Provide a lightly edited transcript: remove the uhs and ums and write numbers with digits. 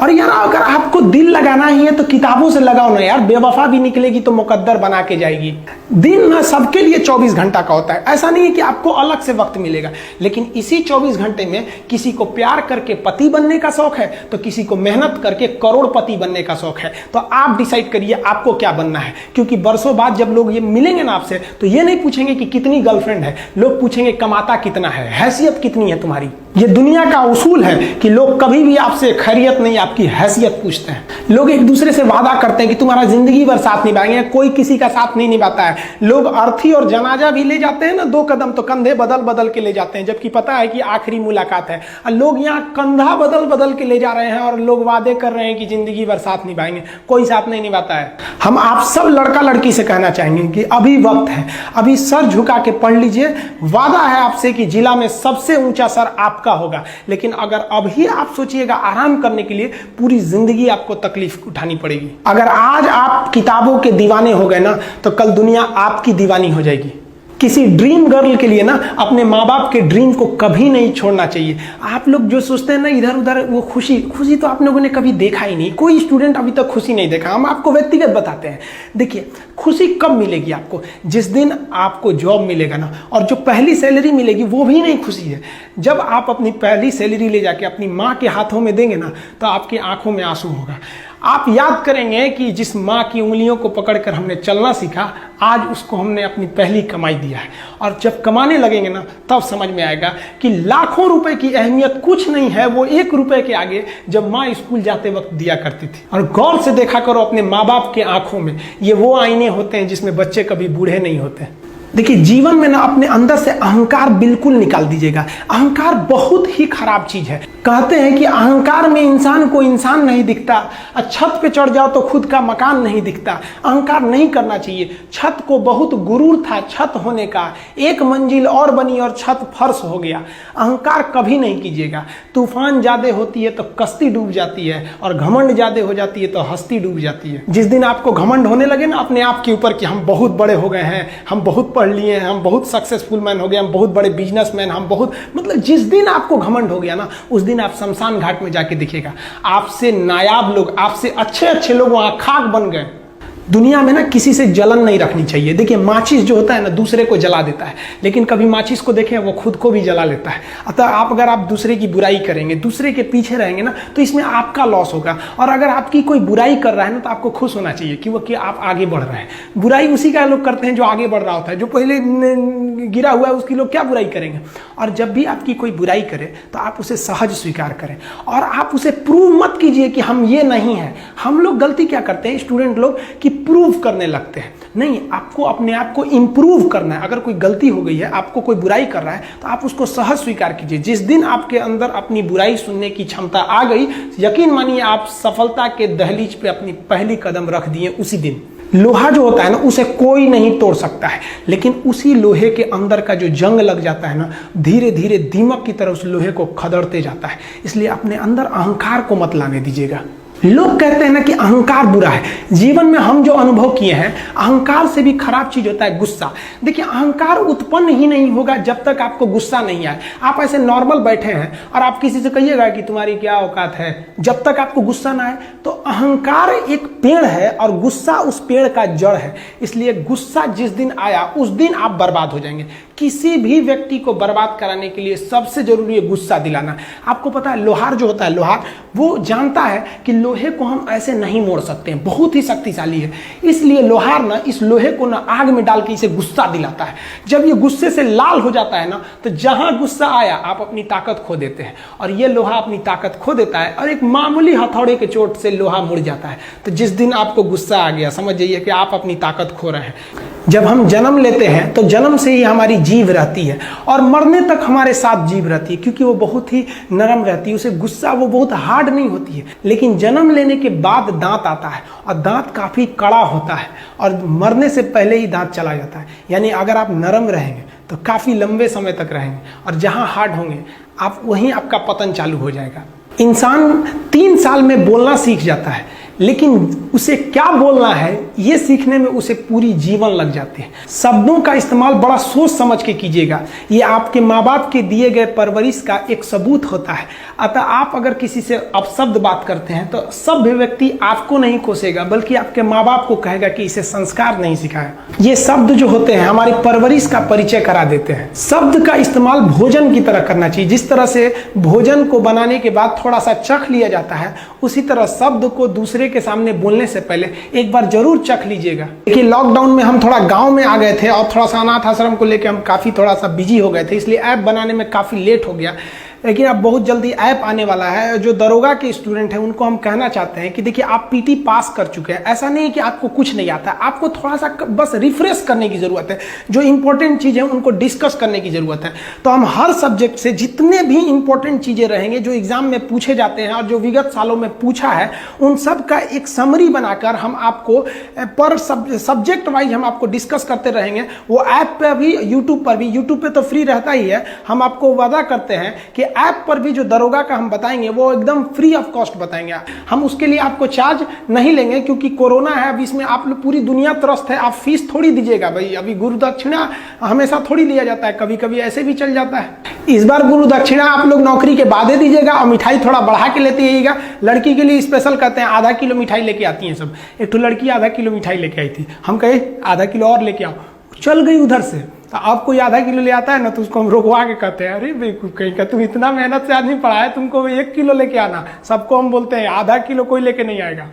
और यार अगर आपको दिल लगाना ही है तो किताबों से लगाओ ना यार, बेवफा भी निकलेगी तो मुकद्दर बना के जाएगी। दिन ना सबके लिए 24 घंटा का होता है, ऐसा नहीं है कि आपको अलग से वक्त मिलेगा, लेकिन इसी 24 घंटे में किसी को प्यार करके पति बनने का शौक है तो किसी को मेहनत करके करोड़पति बनने का शौक है। तो आप डिसाइड करिए आपको क्या बनना है, क्योंकि बरसों बाद जब लोग ये मिलेंगे ना आपसे तो ये नहीं पूछेंगे कि कितनी गर्लफ्रेंड है, लोग पूछेंगे कमाता कितना है, हैसियत कितनी है तुम्हारी। ये दुनिया का उसूल है कि लोग कभी भी आपसे खैरियत नहीं आपकी हैसियत पूछते हैं। लोग एक दूसरे से वादा करते हैं कि तुम्हारा जिंदगी भर साथ निभाएंगे, कोई किसी का साथ नहीं निभाता है। लोग अर्थी और जनाजा भी ले जाते हैं ना 2 कदम तो कंधे बदल बदल के ले जाते हैं, जबकि पता है कि आखिरी मुलाकात है। और लोग यहाँ कंधा बदल बदल के ले जा रहे हैं और लोग वादे कर रहे हैं कि जिंदगी भर साथ निभाएंगे, कोई साथ नहीं निभाता है। हम आप सब लड़का लड़की से कहना चाहेंगे कि अभी वक्त है, अभी सर झुका के पढ़ लीजिए। वादा है आपसे कि जिला में सबसे ऊंचा सर आपका होगा, लेकिन अगर अभी आप सोचिएगा आराम करने के लिए, पूरी जिंदगी आपको तकलीफ उठानी पड़ेगी। अगर आज आप किताबों के दीवाने हो गए ना तो कल दुनिया आपकी दीवानी हो जाएगी। किसी ड्रीम गर्ल के लिए ना अपने माँ बाप के ड्रीम को कभी नहीं छोड़ना चाहिए। आप लोग जो सोचते हैं ना इधर उधर, वो खुशी तो आप लोगों ने कभी देखा ही नहीं। कोई स्टूडेंट अभी तक खुशी नहीं देखा। हम आपको व्यक्तिगत बताते हैं। देखिए खुशी कब मिलेगी आपको, जिस दिन आपको जॉब मिलेगा ना, और जो पहली सैलरी मिलेगी वो भी नहीं खुशी है। जब आप अपनी पहली सैलरी ले जाके अपनी माँ के हाथों में देंगे ना तो आपकी आंखों में आंसू होगा। आप याद करेंगे कि जिस माँ की उंगलियों को पकड़कर हमने चलना सीखा, आज उसको हमने अपनी पहली कमाई दिया है। और जब कमाने लगेंगे ना तब समझ में आएगा कि लाखों रुपए की अहमियत कुछ नहीं है वो 1 रुपए के आगे जब माँ स्कूल जाते वक्त दिया करती थी। और गौर से देखा करो अपने माँ बाप के आंखों में, ये वो आईने होते हैं जिसमें बच्चे कभी बूढ़े नहीं होते। देखिए जीवन में ना अपने अंदर से अहंकार बिल्कुल निकाल दीजिएगा। अहंकार बहुत ही खराब चीज है। कहते हैं कि अहंकार में इंसान को इंसान नहीं दिखता, छत पे चढ़ जाओ तो खुद का मकान नहीं दिखता। अहंकार नहीं करना चाहिए। छत को बहुत गुरूर था छत होने का, 1 मंजिल और बनी और छत फर्श हो गया। अहंकार कभी नहीं कीजिएगा। तूफान ज्यादा होती है तो कश्ती डूब जाती है, और घमंड ज्यादा हो जाती है तो हस्ती डूब जाती है। जिस दिन आपको घमंड होने लगे ना अपने आप के ऊपर कि हम बहुत बड़े हो गए हैं, हम बहुत पढ़ लिए हैं, हम बहुत सक्सेसफुल मैन हो गए, हम बहुत बड़े बिजनेसमैन, हम बहुत, मतलब जिस दिन आपको घमंड हो गया ना उस दिन आप शमशान घाट में जाके दिखेगा आपसे नायाब लोग, आपसे अच्छे अच्छे लोग वहां खाक बन गए। दुनिया में ना किसी से जलन नहीं रखनी चाहिए। देखिए माचिस जो होता है ना दूसरे को जला देता है, लेकिन कभी माचिस को देखें वो खुद को भी जला लेता है। अतः अगर आप दूसरे की बुराई करेंगे, दूसरे के पीछे रहेंगे ना तो इसमें आपका लॉस होगा। और अगर आपकी कोई बुराई कर रहा है ना तो आपको खुश होना चाहिए कि आप आगे बढ़ रहे हैं। बुराई उसी का लोग करते हैं जो आगे बढ़ रहा होता है, जो पहले गिरा हुआ है उसकी लोग क्या बुराई करेंगे। और जब भी आपकी कोई बुराई करे तो आप उसे सहज स्वीकार करें, और आप उसे प्रूव मत कीजिए कि हम ये नहीं है। हम लोग गलती क्या करते हैं स्टूडेंट लोग कि प्रूव करने लगते हैं। नहीं, आपको अपने आप को इंप्रूव करना है। अगर कोई गलती हो गई है, आपको कोई बुराई कर रहा है तो आप उसको सहज स्वीकार कीजिए। जिस दिन आपके अंदर अपनी बुराई सुनने की क्षमता आ गई, यकीन मानिए आप सफलता के दहलीज पे अपनी पहली कदम रख दिए उसी दिन। लोहा जो होता है ना उसे कोई नहीं तोड़ सकता है, लेकिन उसी लोहे के अंदर का जो जंग लग जाता है ना, धीरे धीरे दीमक की तरह उस लोहे को खदड़ते जाता है। इसलिए अपने अंदर अहंकार को मत लाने दीजिएगा। लोग कहते हैं ना कि अहंकार बुरा है। जीवन में हम जो अनुभव किए हैं, अहंकार से भी खराब चीज होता है गुस्सा। देखिए अहंकार उत्पन्न ही नहीं होगा जब तक आपको गुस्सा नहीं आए। आप ऐसे नॉर्मल बैठे हैं और आप किसी से कहिएगा कि तुम्हारी क्या औकात है, जब तक आपको गुस्सा ना आए। तो अहंकार एक पेड़ है और गुस्सा उस पेड़ का जड़ है। इसलिए गुस्सा जिस दिन आया उस दिन आप बर्बाद हो जाएंगे। किसी भी व्यक्ति को बर्बाद कराने के लिए सबसे जरूरी है गुस्सा दिलाना। आपको पता है लोहार जो होता है, लोहार वो जानता है कि लोहे को हम ऐसे नहीं मोड़ सकते हैं, बहुत ही शक्तिशाली है। इसलिए लोहार ना इस लोहे को ना आग में डाल के इसे गुस्सा दिलाता है। जब ये गुस्से से लाल हो जाता है ना तो जहां गुस्सा आया आप अपनी ताकत खो देते हैं, और ये लोहा अपनी ताकत खो देता है और एक मामूली हथौड़े के चोट से लोहा मुड़ जाता है। तो जिस दिन आपको गुस्सा आ गया समझ जाइए कि आप अपनी ताकत खो रहे हैं। जब हम जन्म लेते हैं तो जन्म से ही हमारी जीभ रहती है और मरने तक हमारे साथ जीभ रहती है, क्योंकि वो बहुत ही नरम रहती है। उसे गुस्सा वो बहुत हार्ड नहीं होती है। लेकिन जन्म लेने के बाद दांत आता है और दांत काफी कड़ा होता है, और मरने से पहले ही दांत चला जाता है। यानी अगर आप नरम रहेंगे तो काफी लंबे समय तक रहेंगे, और जहां हार्ड होंगे आप वहीं आपका पतन चालू हो जाएगा। इंसान 3 साल में बोलना सीख जाता है, लेकिन उसे क्या बोलना है ये सीखने में उसे पूरी जीवन लग जाते हैं। शब्दों का इस्तेमाल बड़ा सोच समझ के कीजिएगा, ये आपके माँ बाप के दिए गए परवरिश का एक सबूत होता है। अतः आप अगर किसी से अपशब्द बात करते हैं तो सभ्य व्यक्ति आपको नहीं कोसेगा बल्कि आपके माँ बाप को कहेगा कि इसे संस्कार नहीं सिखाया। ये शब्द जो होते हैं हमारी परवरिश का परिचय करा देते हैं। शब्द का इस्तेमाल भोजन की तरह करना चाहिए। जिस तरह से भोजन को बनाने के बाद थोड़ा सा चख लिया जाता है, उसी तरह शब्द को दूसरे के सामने बोलने से पहले एक बार जरूर चख लीजिएगा। देखिए लॉकडाउन में हम थोड़ा गांव में आ गए थे और थोड़ा सा अनाथ आश्रम को लेकर हम काफ़ी थोड़ा सा बिजी हो गए थे, इसलिए ऐप बनाने में काफ़ी लेट हो गया। लेकिन अब बहुत जल्दी ऐप आने वाला है। जो दरोगा के स्टूडेंट हैं उनको हम कहना चाहते हैं कि देखिए आप पीटी पास कर चुके हैं, ऐसा नहीं है कि आपको कुछ नहीं आता, आपको थोड़ा सा बस रिफ्रेश करने की ज़रूरत है। जो इंपॉर्टेंट चीज़ है उनको डिस्कस करने की ज़रूरत है। तो हम हर सब्जेक्ट से जितने भी इंपॉर्टेंट चीज़ें रहेंगे जो एग्जाम में पूछे जाते हैं और जो विगत सालों में पूछा है, उन सब का एक समरी बनाकर हम आपको पर सब्जेक्ट वाइज हम आपको डिस्कस करते रहेंगे। वो ऐप पर भी, यूट्यूब पर भी, यूट्यूब पर तो फ्री रहता ही है। हम आपको वादा करते हैं कि ऐप पर भी जो दरोगा का हम बताएंगे वो एकदम फ्री ऑफ कॉस्ट बताएंगे। हम उसके लिए आपको चार्ज नहीं लेंगे क्योंकि कोरोना है, अब इसमें आप लोग पूरी दुनिया त्रस्त है, आप फीस थोड़ी दीजिएगा भाई। अभी गुरु दक्षिणा हमेशा थोड़ी लिया जाता है, कभी कभी ऐसे भी चल जाता है। इस बार गुरु दक्षिणा आप लोग नौकरी के बाद दीजिएगा और मिठाई थोड़ा बढ़ा के लेते आइएगा। लड़की के लिए स्पेशल कहते हैं, आधा किलो मिठाई लेके आती हैं सब। एक तो लड़की आधा किलो मिठाई लेके आई थी, हम कहे आधा किलो और लेके आओ, चल गई उधर से। तो आप कोई आधा किलो ले आता है ना तो उसको हम रोकवा के कहते हैं, अरे बेवकूफ कहीं का, तुम इतना मेहनत से आदमी पढ़ाया, तुमको 1 किलो लेके आना। सबको हम बोलते हैं आधा किलो कोई लेके नहीं आएगा।